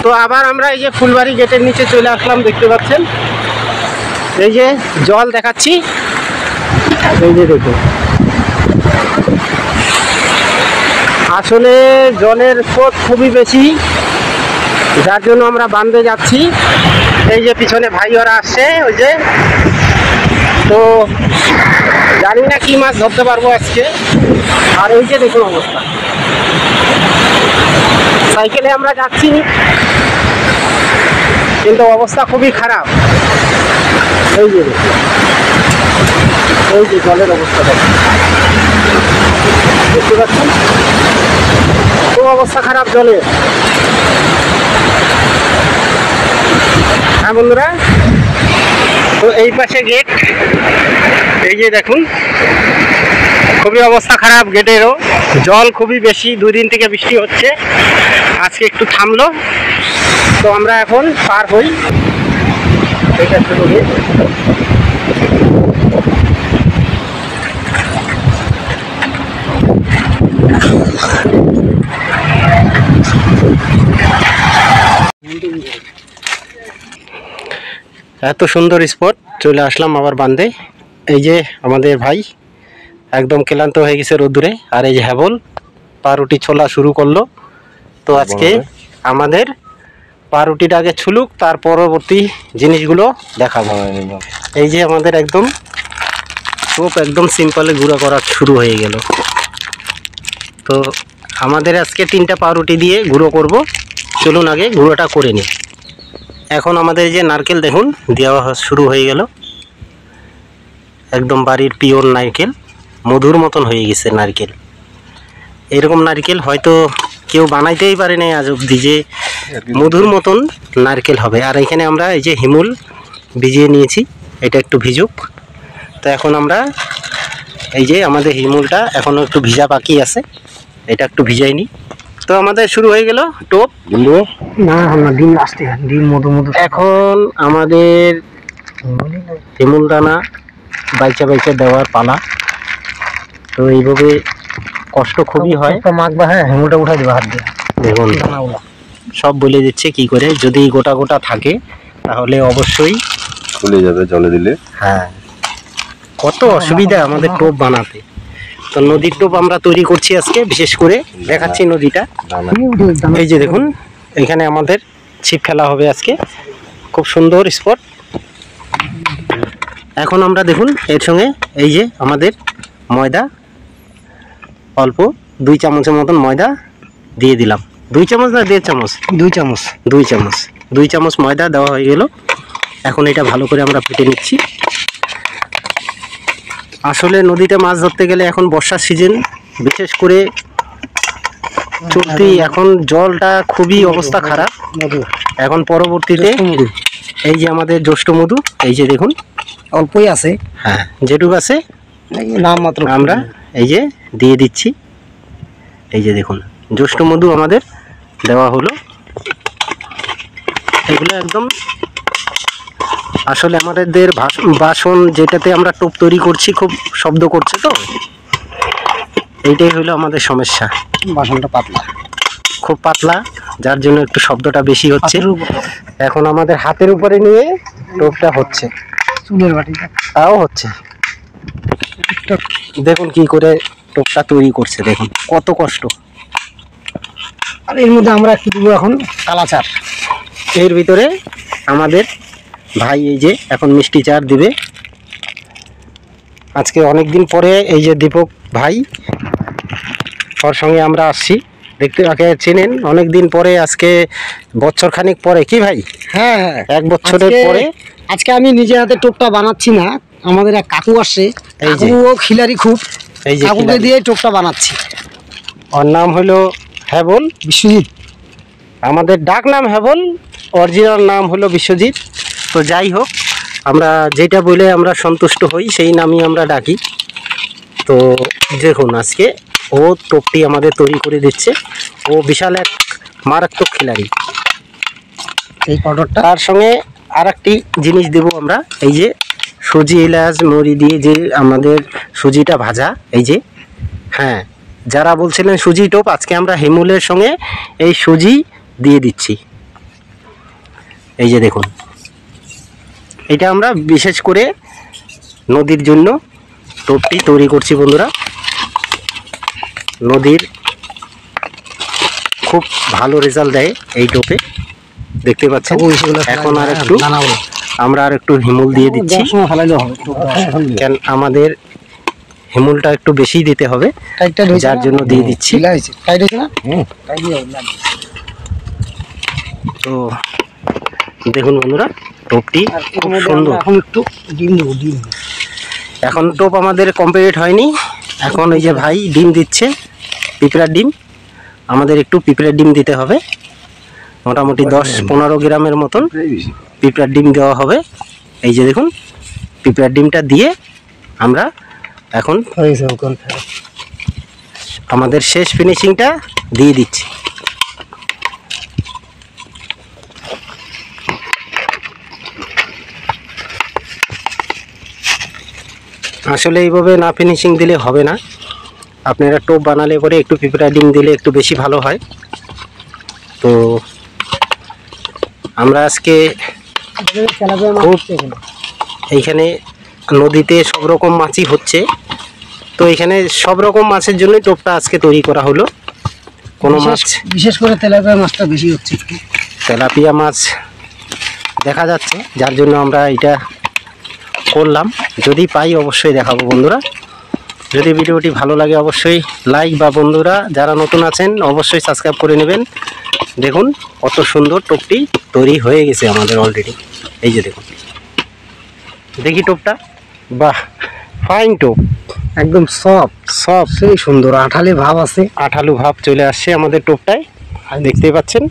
তো আবার আমরা এই যে ফুলবাড়ি গেটের নিচে চলে আসলাম, দেখতে পাচ্ছেন এই যে জল দেখাচ্ছি, এই যে দেখুন আসলে জলের স্রোত খুবই বেশি, যার জন্য আমরা বাঁধে যাচ্ছি। এই যে পিছনে ভাই ওরা আসছে, ওই যে তো জানি না কি মাছ ধরতে পারবো আজকে। আর এই যে দেখুন অবস্থা, সাইকেলে আমরা যাচ্ছি কিন্তু অবস্থা খুবই খারাপ। এই যে দেখুন, এই যে জলের অবস্থা দেখতে পাচ্ছেন, খুব অবস্থা খারাপ জলের। হ্যাঁ বন্ধুরা, তো এই পাশে গেট, এই যে দেখুন খুবই অবস্থা খারাপ গেটেরও, জল খুবই বেশি, 2 দিন থেকে বৃষ্টি হচ্ছে, আজকে একটু থামলো। তো আমরা এখন পার হই, এটা শুরু গেট। এত সুন্দর স্পট, চলে আসলাম আবার বাঁধে। এই যে আমাদের ভাই একদম ক্লান্ত হয়ে গেছে রোদ্দুরে, আর এই যে হ্যাবল পাউরুটি ছোলা শুরু করলো। তো আজকে আমাদের পাউরুটিটা আগে ছুলুক, তার পরবর্তী জিনিসগুলো দেখাবো। এই যে আমাদের একদম টোপ একদম সিম্পলে গুঁড়া করা শুরু হয়ে গেল। তো আমাদের আজকে 3টা পাউরুটি দিয়ে গুঁড়ো করব, চলুন আগে গুঁড়োটা করে নিই। এখন আমাদের যে নারকেল দেখুন দেওয়া শুরু হয়ে গেল, একদম বাড়ির পিওর নারকেল, মধুর মতন হয়ে গেছে নারকেল। এরকম নারকেল হয়তো কেউ বানাইতেই পারে না আজ অবধি যে মধুর মতন নারকেল হবে। আর এখানে আমরা এই যে হিমুল ভিজিয়ে নিয়েছি, এটা একটু ভিজুক। তো এখন আমরা এই যে আমাদের হিমুলটা এখনও একটু ভিজা বাকি আছে, এটা একটু ভিজাই নিই। তো আমাদের শুরু হয়ে গেল টোপ। না ডিম আসতে ডিম মধু মধু। এখন আমাদের হিমুল দানা বাইচা বাইচা দেওয়ার পালা। তো এইভাবে কষ্ট খুবই হয়, মাখবা। হ্যাঁ, হিমুলটা উঠাই দেবে হাত দিয়ে। দেখুন সব বলে দিচ্ছে কি করে, যদি গোটা গোটা থাকে তাহলে অবশ্যই ফুলে যাবে জলে দিলে। হ্যাঁ, কত অসুবিধা আমাদের টোপ বানাতে। তো নদীর টোপ আমরা তৈরি করছি আজকে, বিশেষ করে দেখাচ্ছি নদীটা। এই যে দেখুন এখানে আমাদের ছিপ ফেলা হবে আজকে, খুব সুন্দর স্পট। এখন আমরা দেখুন এর সঙ্গে এই যে আমাদের ময়দা, অল্প 2 চামচের মতন ময়দা দিয়ে দিলাম। 2 চামচ না 1.5 চামচ? 2 চামচ। 2 চামচ ময়দা দেওয়া হয়ে গেল। এখন এটা ভালো করে আমরা ফেটে নিচ্ছি। আসলে নদীতে মাছ ধরতে গেলে এখন বর্ষার সিজন, বিশেষ করে চলতি, এখন জলটা খুবই অবস্থা খারাপ। এখন পরবর্তীতে এই যে আমাদের জ্যৈষ্ঠ মধু, এই যে দেখুন অল্পই আছে, হ্যাঁ যেটুকু আছে নাম মাত্র আমরা এই যে দিয়ে দিচ্ছি। এই যে দেখুন জ্যৈষ্ঠ মধু আমাদের দেওয়া হলো। এগুলো একদম আসলে আমাদের বাসন যেটাতে আমরা টোপ তৈরি করছি খুব শব্দ করছে, তো এইটাই হলো আমাদের সমস্যা। বাসনটা পাতলা, খুব পাতলা, যার জন্য একটু শব্দটা বেশি হচ্ছে। এখন আমাদের হাতের উপরে নিয়ে টোপটা হচ্ছে, চুলের বাটিটা তাও হচ্ছে। দেখুন কি করে টোপটা তৈরি করছে, দেখুন কত কষ্ট। আর এর মধ্যে আমরা একটু দেবো এখন কালাচার। এর ভিতরে আমাদের ভাই এই যে এখন মিষ্টি চার দিবে। আজকে অনেক দিন পরে এই যে দীপক ভাই, ওর সঙ্গে আমরা আসছি, দেখতে আগে চেনেন, অনেক দিন পরে, আজকে বছর খানিক পরে, কি ভাই? হ্যাঁ, 1 বছরের পরে আজকে আমি নিজে হাতে টোপটা বানাচ্ছি না, আমাদের এক কাকু আসছে, এই যে ও খিলাড়ি খুব, এই যে কাকুকে দিয়ে টোপটা বানাচ্ছি। ওর নাম হলো হ্যাবল বিশ্বজিৎ, আমাদের ডাক নাম হ্যাবল, অরিজিনাল নাম হলো বিশ্বজিৎ। তো যাই হোক, আমরা যেটা বলে আমরা সন্তুষ্ট হই সেই নামই আমরা ডাকি। তো দেখুন আজকে ও টোপটি আমাদের তৈরি করে দিচ্ছে, ও বিশাল এক মারাত্মক খিলাড়ি। এই পাউডারটা তার সঙ্গে আর একটি জিনিস দেবো আমরা, এই যে সুজি, এলাচ, মরি দিয়ে যে আমাদের সুজিটা ভাজা, এই যে, হ্যাঁ যারা বলছিলেন সুজি টোপ, আজকে আমরা হিমুলের সঙ্গে এই সুজি দিয়ে দিচ্ছি। এই যে দেখুন, এটা আমরা বিশেষ করে নদীর জন্য টোপটি তৈরি করছি বন্ধুরা। নদীর খুব ভালো রেজাল্ট দেয় এই টোপে, দেখতে পাচ্ছেন। এখন আর একটু আমরা আর একটু হিমুল দিয়ে দিচ্ছি, কেন আমাদের হিমুলটা একটু বেশি দিতে হবে, যার জন্য দিয়ে দিচ্ছি। তো দেখুন বন্ধুরা, টোপটি খুব সুন্দর। এখন টোপ আমাদের কমপ্লিট হয়নি, এখন এই যে ভাই ডিম দিচ্ছে, পিঁপড়ার ডিম। আমাদের একটু পিঁপড়ার ডিম দিতে হবে, মোটামুটি 10-15 গ্রামের মতন পিঁপড়ার ডিম দেওয়া হবে। এই যে দেখুন, পিঁপড়ার ডিমটা দিয়ে আমরা এখন আমাদের শেষ ফিনিশিংটা দিয়ে দিচ্ছি। আসলে এইভাবে না ফিনিশিং দিলে হবে না, আপনারা টোপ বানালে পরে একটু পিঁপড়া ডিম দিলে একটু বেশি ভালো হয়। তো আমরা আজকে খুব এইখানে নদীতে সব রকম মাছই হচ্ছে, তো এখানে সব রকম মাছের জন্যই টোপটা আজকে তৈরি করা হলো। কোনো মাছ, বিশেষ করে তেলাপিয়া মাছটা বেশি হচ্ছে, তেলাপিয়া মাছ দেখা যাচ্ছে, যার জন্য আমরা এটা করলাম। যদি পাই অবশ্যই দেখাবো বন্ধুরা। যদি ভিডিওটি ভালো লাগে অবশ্যই লাইক, বা বন্ধুরা যারা নতুন আছেন অবশ্যই সাবস্ক্রাইব করে নেবেন। দেখুন কত সুন্দর টোপটি তৈরি হয়ে গেছে আমাদের অলরেডি। এই যে দেখুন, দেখি টোপটা, বাহ ফাইন টোপ, একদম সফট সব সেই সুন্দর আঠালি ভাব আছে, আঠালু ভাব চলে আসছে আমাদের টোপটায়, দেখতেই পাচ্ছেন।